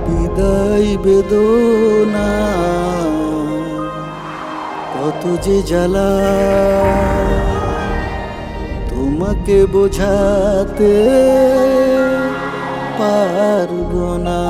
বিদায় বেদনা কত যে জ্বালা, তোমাকে বোঝাতে পারবো না।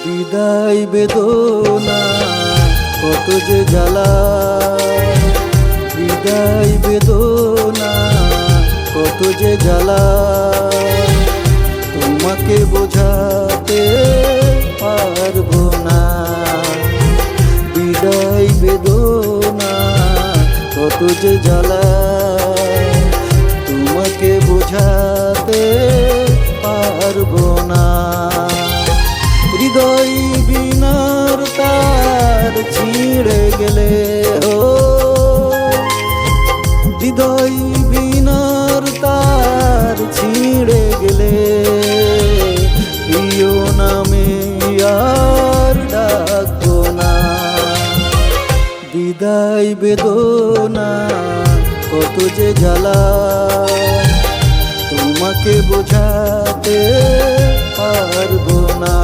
বিদায় বেদনা কত যে জ্বালা, বিদায় বেদনা কত যে জ্বালা, তোমাকে বোঝাতে পারবো না। বিদায় বেদনা কত যে জ্বালা, তোমাকে বোঝাতে পারবো না। হৃদয় বিনার তার ছিঁড়ে গেলে, ও হৃদয় বিনার তার ছিঁড়ে গেলে, প্রিয় নামে আর ডাকবো না। বিদায় বেদনা কত যে জ্বালা, তোমাকে বোঝাতে পারবো না।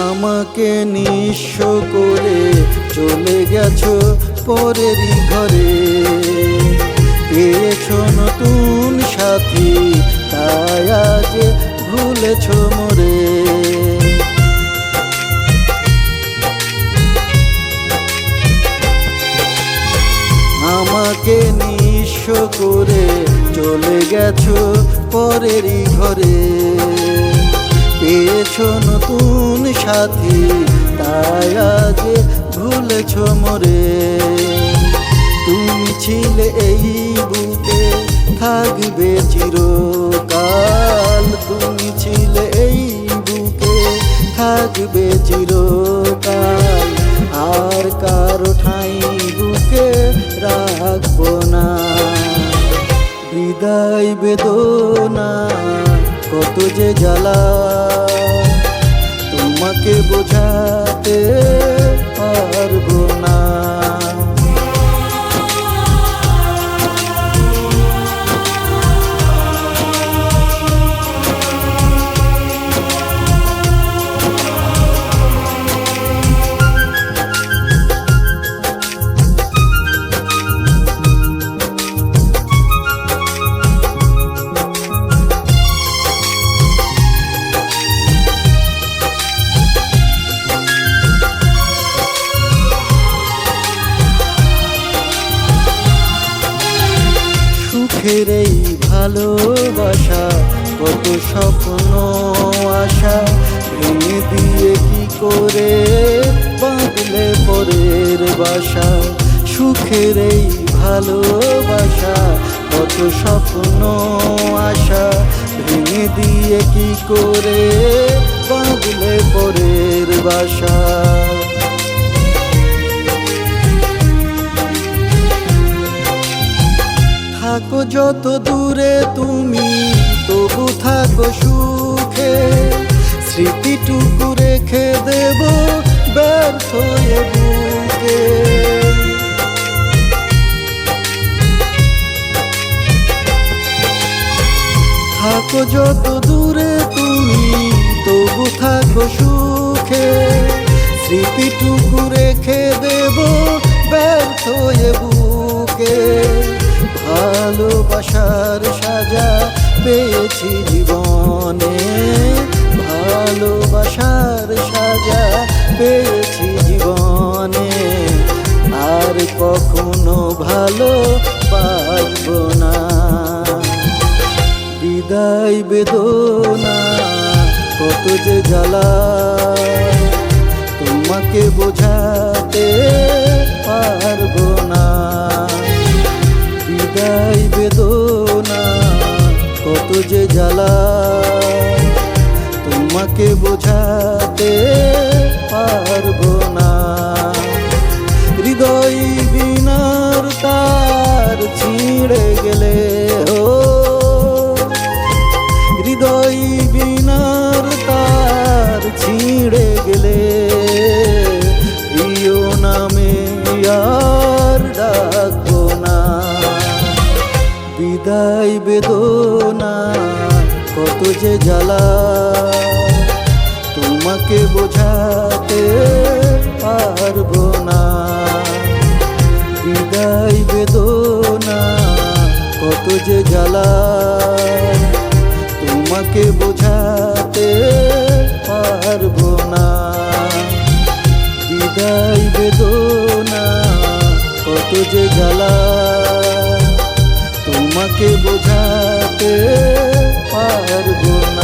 আমাকে নিঃস্ব করে চলে গেছো পরেরই ঘরে, পেয়েছো নতুন সাথী তাই আজ ভুলেছো মোরে। আমাকে নিঃস্ব করে চলে গেছো পরেরই ঘরে, পেয়েছো নতুন সাথী তাই আজ ভুলেছো মোরে। তুমি ছিলে এই বুকে থাকবে চিরকাল, তুমি ছিলে এই বুকে থাকবে চিরকাল, আর কারো ঠাঁই বুকে রাখবো না। বিদায় বেদনা কত যে জ্বালা, তোমাকে বোঝাতে পারবো না। সুখের এই ভালোবাসা কত স্বপ্ন আশা, ভেঙে দিয়ে কি করে বাঁধলে পরের বাসা। সুখের এই ভালোবাসা কত স্বপ্ন আশা, ভেঙে দিয়ে কি করে বাঁধলে পরের বাসা। থাকো যত দূরে তুমি তবু থাকো সুখে, স্মৃতিটুকু রেখে দেব ব্যর্থ এ বুকে। থাকো যত দূরে তুমি তবু থাকো সুখে, স্মৃতিটুকু রেখে দেব ব্যর্থ এ বুকে। ভালোবাসার সাজা পেয়েছি জীবনে, ভালোবাসার সাজা পেয়েছি জীবনে, আর কখনো ভালো পারবো না। বিদায় বেদনা কত যে জ্বালা, তোমাকে বোঝাতে পারবো না। বিদায় বেদনা কত যে জ্বালা, তোমাকে বোঝাতে পারবো না। হৃদয় বিনার তার ছিঁড়ে গেলে, ও হৃদয় বিনার তার ছিঁড়ে গেলে, প্রিয় নামে আর ডাকবো না। বিদায় বেদনা কত যে জ্বালা, তোমাকে বোঝাতে পারবো না। বিদায় বেদনা কত যে জ্বালা, তোমাকে বোঝাতে পারবো না। বিদায় বেদনা কত যে জ্বালা, তোমাকে বোঝাতে পারবো না।